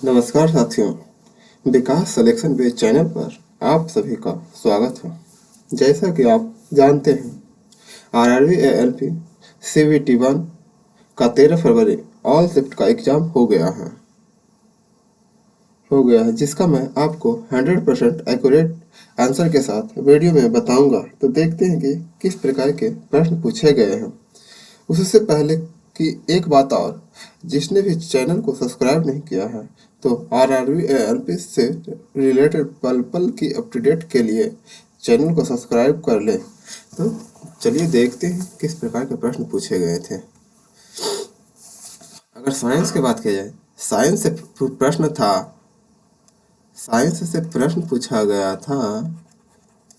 नमस्कार साथियों, विकास selection base channel पर आप सभी का स्वागत है। जैसा कि आप जानते हैं, आरआरबी एएलपी सीवीटी 1 का 13 फरवरी ऑल शिफ्ट का एग्ज़ाम हो गया है, जिसका मैं आपको 100% एक्यूरेट आंसर के साथ वीडियो में बताऊंगा। तो देखते हैं कि किस प्रकार के प्रश्न पूछे गए हैं। उससे पहले कि एक बात और, जिसने भी चैनल को सब्सक्राइब नहीं किया है तो आरआरबी एएलपी से रिलेटेड पल पल की अपडेट के लिए चैनल को सब्सक्राइब कर ले। तो चलिए देखते हैं किस प्रकार के प्रश्न पूछे गए थे। अगर साइंस की बात की जाए, साइंस से प्रश्न था साइंस से प्रश्न पूछा गया था।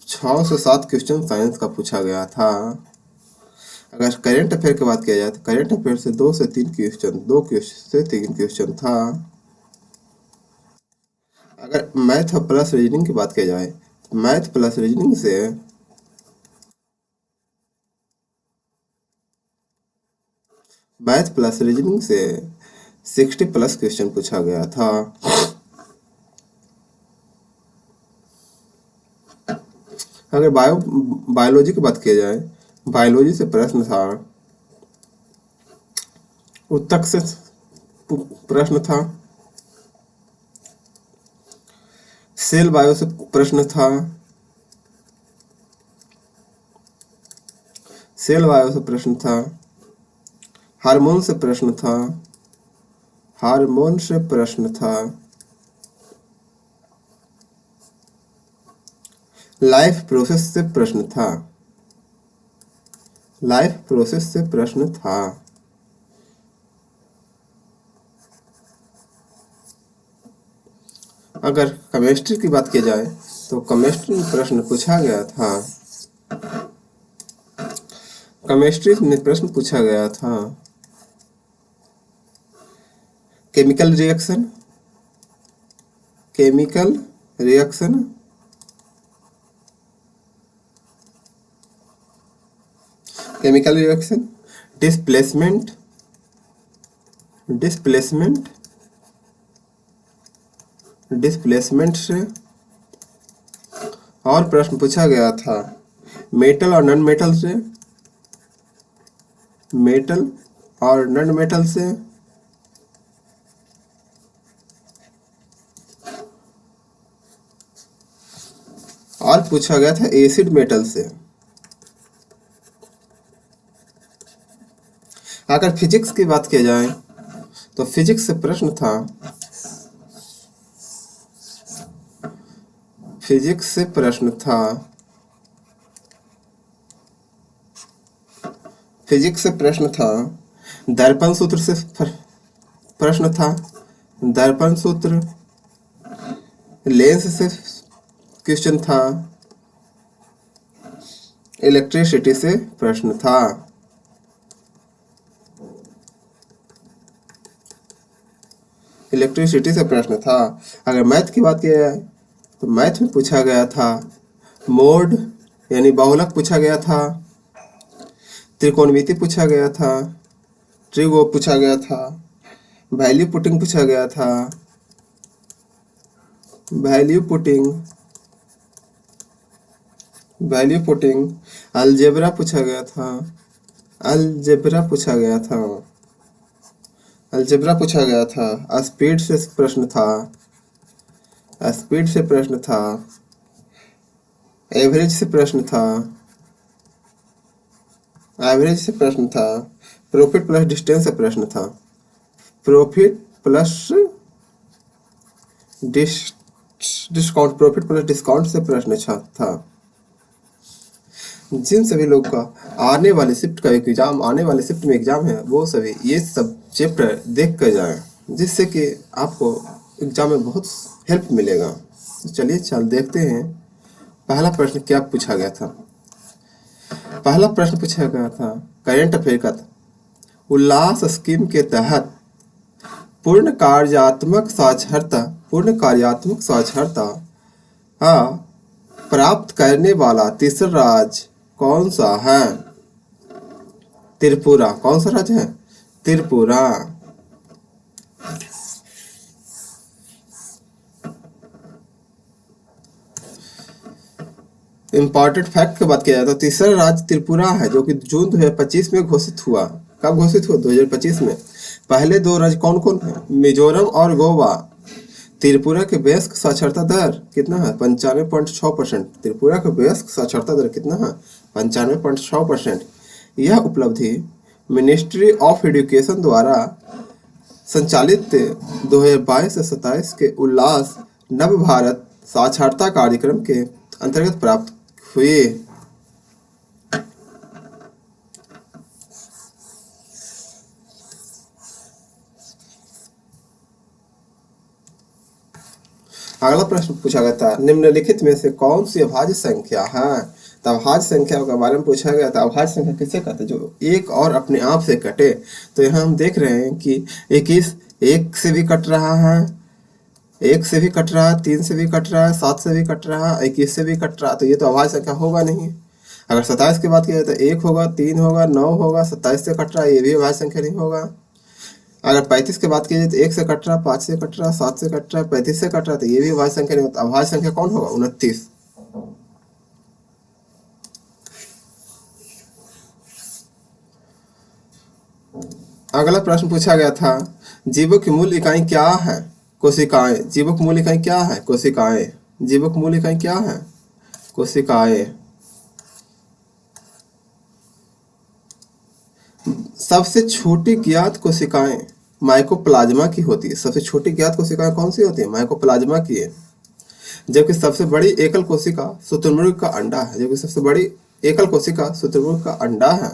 6 से 7 क्वेश्चन साइंस का पूछा गया था। अगर करेंट अफेयर की बात किया जाए तो करेंट अफेयर से 2 से 3 था। अगर मैथ प्लस रीजनिंग की बात किया जाए तो मैथ प्लस रीजनिंग से 60+ क्वेश्चन पूछा गया था। अगर बायोलॉजी की बात किया जाए, बायोलॉजी से प्रश्न था। उत्तक से प्रश्न था। सेल बायो से प्रश्न था। सेल बायो से प्रश्न था। हार्मोन से प्रश्न था। हार्मोन से प्रश्न था। लाइफ प्रोसेस से प्रश्न था। लाइफ प्रोसेस से प्रश्न था। अगर केमिस्ट्री की बात की जाए तो केमिस्ट्री में प्रश्न पूछा गया था। केमिस्ट्री में प्रश्न पूछा गया था chemical reaction, chemical reaction, chemical reaction, displacement, displacement, displacement से। और प्रश्न पूछा गया था मेटल और नॉन मेटल से, मेटल और नॉन मेटल से। और पूछा गया था एसिड मेटल से। अगर फिजिक्स की बात की जाए तो फिजिक्स से प्रश्न था। फिजिक्स से प्रश्न था। फिजिक्स से प्रश्न था। दर्पण सूत्र से प्रश्न था। दर्पण सूत्र। लेंस से क्वेश्चन था। इलेक्ट्रिसिटी से प्रश्न था। इलेक्ट्रिसिटी से प्रश्न था। अगर मैथ की बात की जाए तो मैथ में पूछा गया था मोड यानी बहुलक पूछा गया था। त्रिकोणमिति पूछा गया था। ट्रिगो पूछा गया था। वैल्यू पुटिंग पूछा गया था। Value putting, value putting. Algebra पूछा गया था। अलजेब्रा पूछा गया था। अलजेब्रा पूछा गया था। स्पीड से प्रश्न था। स्पीड से प्रश्न था। एवरेज से प्रश्न था। एवरेज से प्रश्न था। प्रॉफिट प्लस डिस्टेंस से प्रश्न था। Profit plus discount, profit plus discount से प्रश्न था। जिन सभी लोग का आने वाले शिफ्ट का एग्जाम, आने वाले शिफ्ट में एग्जाम है, वो सभी ये सब चैप्टर देख कर जाएं, जिससे कि आपको एग्जाम में बहुत हेल्प मिलेगा। तो चलिए देखते हैं पहला प्रश्न क्या पूछा गया था। पहला प्रश्न पूछा गया था करेंट अफेयर का था। उल्लास स्कीम के तहत पूर्ण कार्यात्मक साक्षरता, पूर्ण कार्यात्मक साक्षरता प्राप्त करने वाला तीसरा राज्य कौन सा है? त्रिपुरा। कौन सा राज्य है? त्रिपुरा। इम्पॉर्टेंट फैक्ट की बात किया जाए तो तीसरा राज्य त्रिपुरा है, जो कि जून 2025 में घोषित हुआ। कब घोषित हुआ? 2025 में। पहले दो राज्य कौन कौन है? मिजोरम और गोवा। त्रिपुरा के वयस्क साक्षरता दर कितना है? 95.6%। त्रिपुरा का वयस्क साक्षरता दर कितना है? 95.6%। यह उपलब्धि मिनिस्ट्री ऑफ एजुकेशन द्वारा संचालित 2022 से 27 के उल्लास नव भारत साक्षरता कार्यक्रम के अंतर्गत प्राप्त हुई। अगला प्रश्न पूछा गया था, निम्नलिखित में से कौन सी अभाज्य संख्या है? तो अभाज्य संख्या के बारे में पूछा गया था। अभाज्य संख्या किसे कहते हैं? जो एक और अपने आप से कटे। तो यहाँ हम देख रहे हैं कि 21 एक से भी कट रहा है, 1 से भी कट रहा है, 3 से भी कट रहा है, 7 से भी कट रहा है, 21 से भी कट रहा है। तो ये तो अभाज्य संख्या होगा नहीं। अगर 27 की बात की जाए तो 1 होगा, 3 होगा, 9 होगा, 27 से कट रहा है, ये भी अभाज्य संख्या नहीं होगा। अगर 35 की बात की जाए तो 1 से कट रहा, 5 से कट रहा, 7 से कट रहा, 35 से कट रहा, तो ये भी अभाज्य संख्या नहीं होता। अभाज्य संख्या कौन होगा? 29। अगला प्रश्न पूछा गया था, जीवों की मूल इकाई क्या है? कोशिकाएं। जीवों की मूल इकाई क्या है? कोशिकाएं। जीवों की मूल इकाई क्या है? कोशिकाएं। सबसे छोटी ज्ञात कोशिकाएं माइकोप्लाज्मा की होती है। सबसे छोटी ज्ञात कोशिकाएं कौन सी होती है? माइकोप्लाज्मा की है। जबकि सबसे बड़ी एकल कोशिका शुतुरमुर्ग का अंडा है। जबकि सबसे बड़ी एकल कोशिका शुतुरमुर्ग का अंडा है।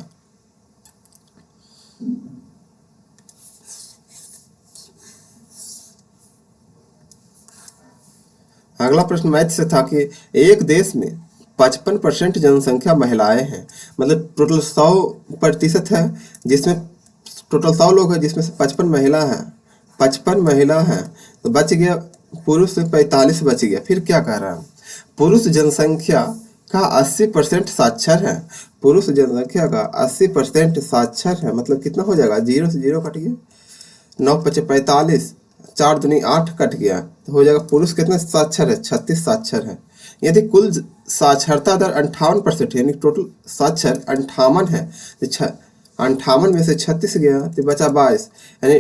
अगला प्रश्न मैथ से था कि एक देश में 55% जनसंख्या महिलाएं हैं। मतलब टोटल 100% है, जिसमें टोटल 100 लोग हैं, जिसमें से 55 महिला है। 55 महिला है तो बच गया पुरुष से 45 बच गया। फिर क्या कह रहा है? पुरुष जनसंख्या का 80% साक्षर है। पुरुष जनसंख्या का 80% साक्षर है। मतलब कितना हो जाएगा? 0 से 0 कट गया, 9 पचे 45, 4 दूनी 8 कट गया, तो हो जाएगा पुरुष कितने साक्षर है? 36 साक्षर है। यदि कुल साक्षरता दर 58% है, यानी टोटल साक्षर 58 है, तो 58 में से 36 गया तो बचा 22, यानी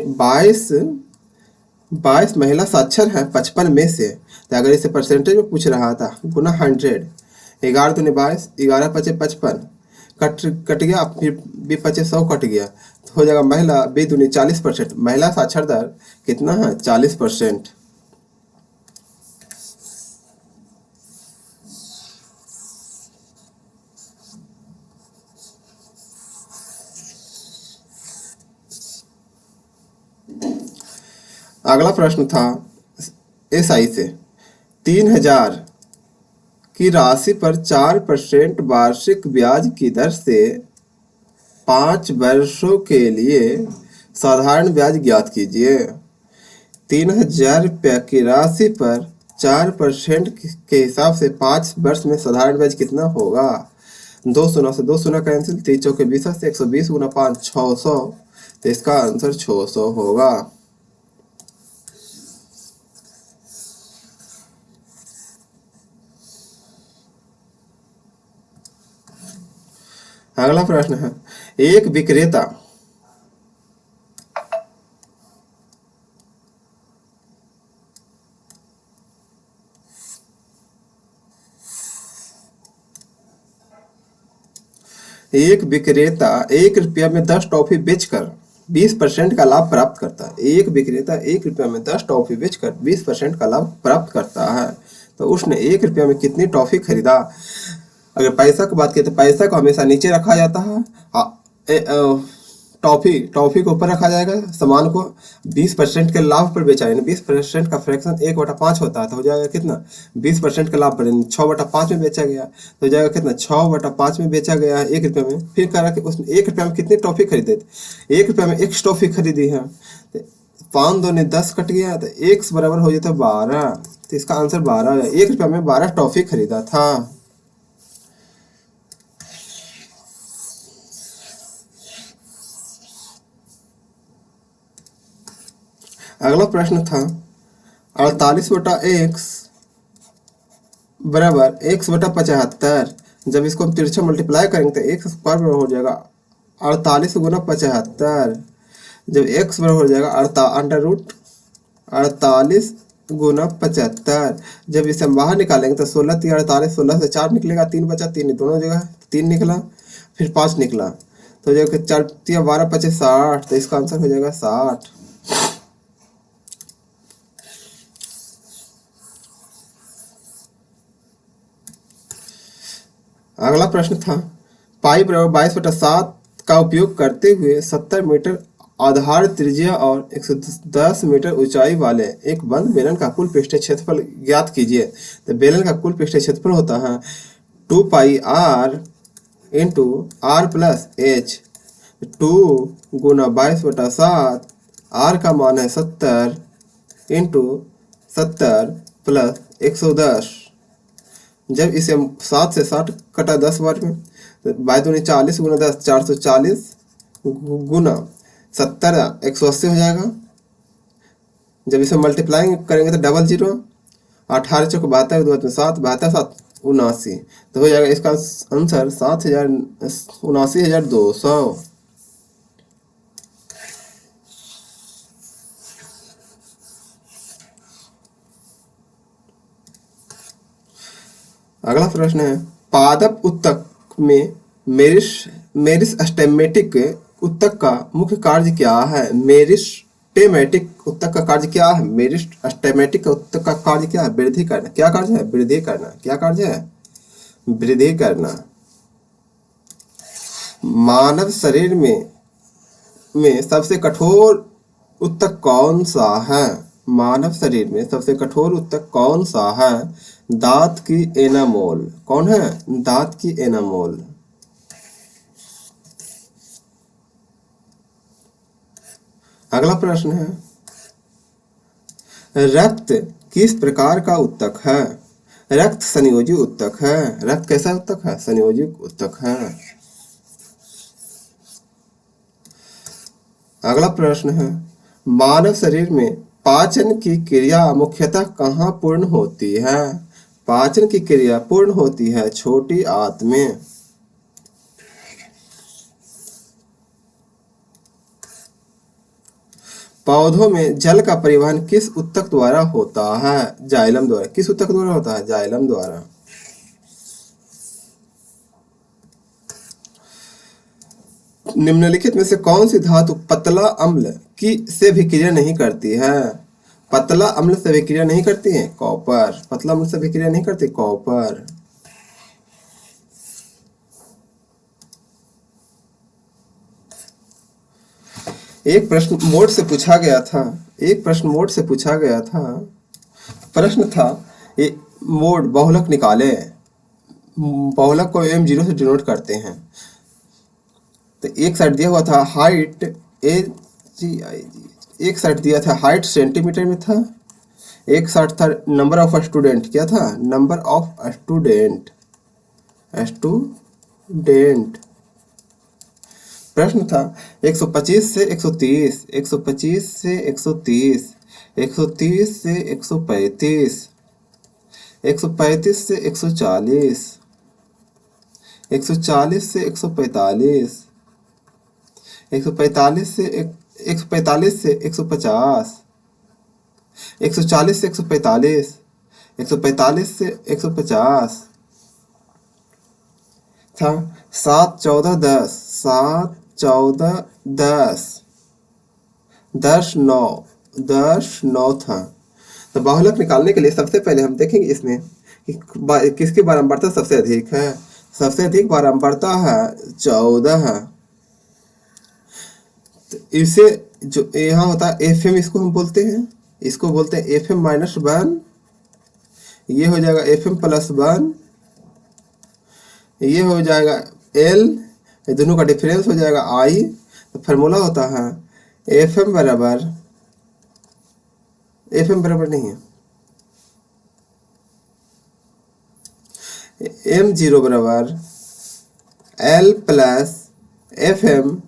22 महिला साक्षर है 55 में से। तो अगर इसे परसेंटेज में पूछ रहा था, गुना 100, 11 दूनी 22, 11 पचे 55, कट कट गया, फिर बी पचे 100 कट गया, तो हो जाएगा महिला बी दूनी 40%। महिला साक्षर दर कितना है? 40%। अगला प्रश्न था एसआई से, 3000 की राशि पर 4% वार्षिक ब्याज की दर से 5 वर्षों के लिए साधारण ब्याज ज्ञात कीजिए। 3000 रुपया की राशि पर 4% के हिसाब से 5 वर्ष में साधारण ब्याज कितना होगा? 2 शून्य से 2 शून्य कैंसिल, 3 चौके 20 से 120 गुना 5 600, तो इसका आंसर 600 होगा। अगला प्रश्न है, एक विक्रेता एक विक्रेता 1 रुपया में 10 टॉफी बेचकर 20% का लाभ प्राप्त करता है। एक विक्रेता 1 रुपया में 10 टॉफी बेचकर 20% का लाभ प्राप्त करता है। तो उसने 1 रुपया में कितनी टॉफी खरीदा? अगर पैसा की बात करें तो पैसा को हमेशा नीचे रखा जाता है, टॉफी टॉफी को ऊपर रखा जाएगा। सामान को 20% के लाभ पर बेचा, यानी 20% का फ्रैक्शन 1/5 होता है, तो हो जाएगा कितना? 20% का लाभ पर 6/5 में बेचा गया, तो हो जाएगा कितना? 6/5 में बेचा गया है 1 रुपये में। फिर कह रहा कि उसने 1 रुपये में कितनी टॉफी खरीदे थे? 1 रुपये में एक टॉफी खरीदी है, 5 दूनी 10 कट गया, तो एक बराबर हो जाता है 12, तो इसका आंसर 12 है। 1 रुपये में 12 टॉफी खरीदा था। अगला प्रश्न था, 48/x बराबर एक्स बटा 75। जब इसको हम तिरछा मल्टीप्लाई करेंगे तो एक्स स्क्वायर बराबर हो जाएगा 48 गुना 75। जब एक्स बराबर हो जाएगा अंडर रूट 48 गुना 75। जब इसे हम बाहर निकालेंगे तो 16 3 48, 16 से 4 निकलेगा, 3 बचा, 3 दोनों जगह 3 निकला, फिर 5 निकला, तो जब 4 3 12 25 60, तो इसका आंसर हो जाएगा 60। अगला प्रश्न था पाई बराबर 22/7 का उपयोग करते हुए 70 मीटर आधार त्रिज्या और 110 मीटर ऊंचाई वाले एक बंद बेलन का कुल पृष्ठीय क्षेत्रफल ज्ञात कीजिए। तो बेलन का कुल पृष्ठीय क्षेत्रफल होता है 2 pi into r plus h. 2 गुना 22/7, आर का मान है 70 इंटू 70 प्लस 110। जब इसे हम 7 से 60 कटा 10 बार में, तो 22 40 गुना 10 440 गुना 70 180 हो जाएगा। जब इसे मल्टीप्लाइंग करेंगे तो डबल जीरो, 18 चौक 72, 2 7 72 7 79, तो हो जाएगा इसका आंसर 79,200। अगला प्रश्न है पादप उत्तक में मेरिस मेरिस्टेमेटिक उत्तक का मुख्य कार्य क्या है। मेरिस्टेमेटिक उत्तक का कार्य क्या है। मेरिस्टेमेटिक उत्तक का कार्य क्या है। वृद्धि करना। क्या कार्य है। वृद्धि करना। क्या कार्य है। वृद्धि करना। मानव शरीर में सबसे कठोर उत्तक कौन सा है। मानव शरीर में सबसे कठोर उत्तक कौन सा है। दांत की एनामोल। कौन है। दांत की एनामोल। अगला प्रश्न है रक्त किस प्रकार का उत्तक है। रक्त संयोजी उत्तक है। रक्त कैसा उत्तक है। संयोजी उत्तक है। अगला प्रश्न है मानव शरीर में पाचन की क्रिया मुख्यतः कहाँ पूर्ण होती है। पाचन की क्रिया पूर्ण होती है छोटी आंत में। पौधों में जल का परिवहन किस उत्तक द्वारा होता है। जाइलम द्वारा। किस उत्तक द्वारा होता है। जाइलम द्वारा। निम्नलिखित में से कौन सी धातु पतला अम्ल की से विक्रिया नहीं करती है। पतला अम्ल से विक्रिया नहीं करती है। कॉपर। पतला अम्ल से विक्रिया नहीं करती। कॉपर। एक प्रश्न मोड से पूछा गया था। एक प्रश्न मोड से पूछा गया था। प्रश्न था मोड बहुलक निकाले। बहुलक को m0 से डिनोट करते हैं। तो एक साइड दिया हुआ था हाइट एक साइड दिया था हाइट सेंटीमीटर में था। एक साइड था नंबर ऑफ स्टूडेंट। क्या था। Number of student. स्टूडेंट। प्रश्न था 125 से 130, 125 से 130, 130 से 135, 135 से 140, 140 से 145, 145 से 145 से 150, 140 से 145, 145 से 150 था। 7 14 10, 7 14 10, 10 9, 10 9 था। तो बाहुलक निकालने के लिए सबसे पहले हम देखेंगे इसमें कि किसकी बारंबारता सबसे अधिक है। सबसे अधिक बारंबारता है 14 है। तो इसे जो यहाँ होता है एफ एम, इसको हम बोलते हैं, इसको बोलते हैं एफ एम -1। ये हो जाएगा एफ एम +1। ये हो जाएगा एल। ये दोनों का डिफरेंस हो जाएगा आई। तो फार्मूला होता है एफ एम बराबर नहीं है, m0 बराबर L plus F M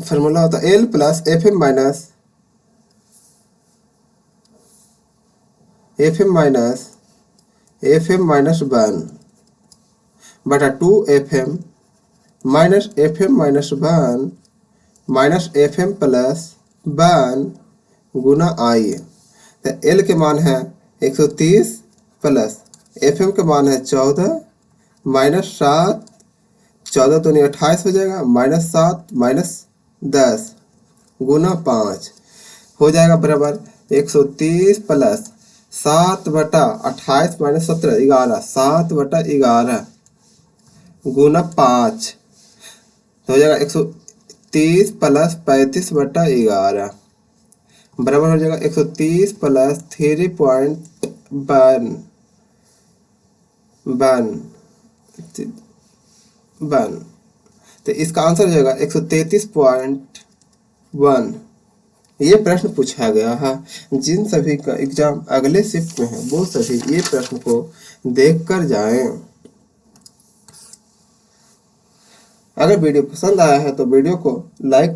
formula होता है L plus F M minus 1 बटा 2 F M minus 1 minus F M plus 1 गुना आई। तो एल के मान है 130 प्लस एफ एम के मान है 14 माइनस 7, 14 तो नहीं 28 हो जाएगा, माइनस 7 माइनस 10 गुना 5 हो जाएगा बराबर 130 प्लस 7 बटा 28 माइनस 17 11, 7 बटा 11 गुना 5 तो हो जाएगा 130 प्लस 35 बटा 11 बराबर हो जाएगा 130 प्लस 3.1 तो इसका आंसर हो जाएगा 133.1। ये प्रश्न पूछा गया है। जिन सभी का एग्जाम अगले शिफ्ट में है वो सभी ये प्रश्न को देख कर जाएं। अगर वीडियो पसंद आया है तो वीडियो को लाइक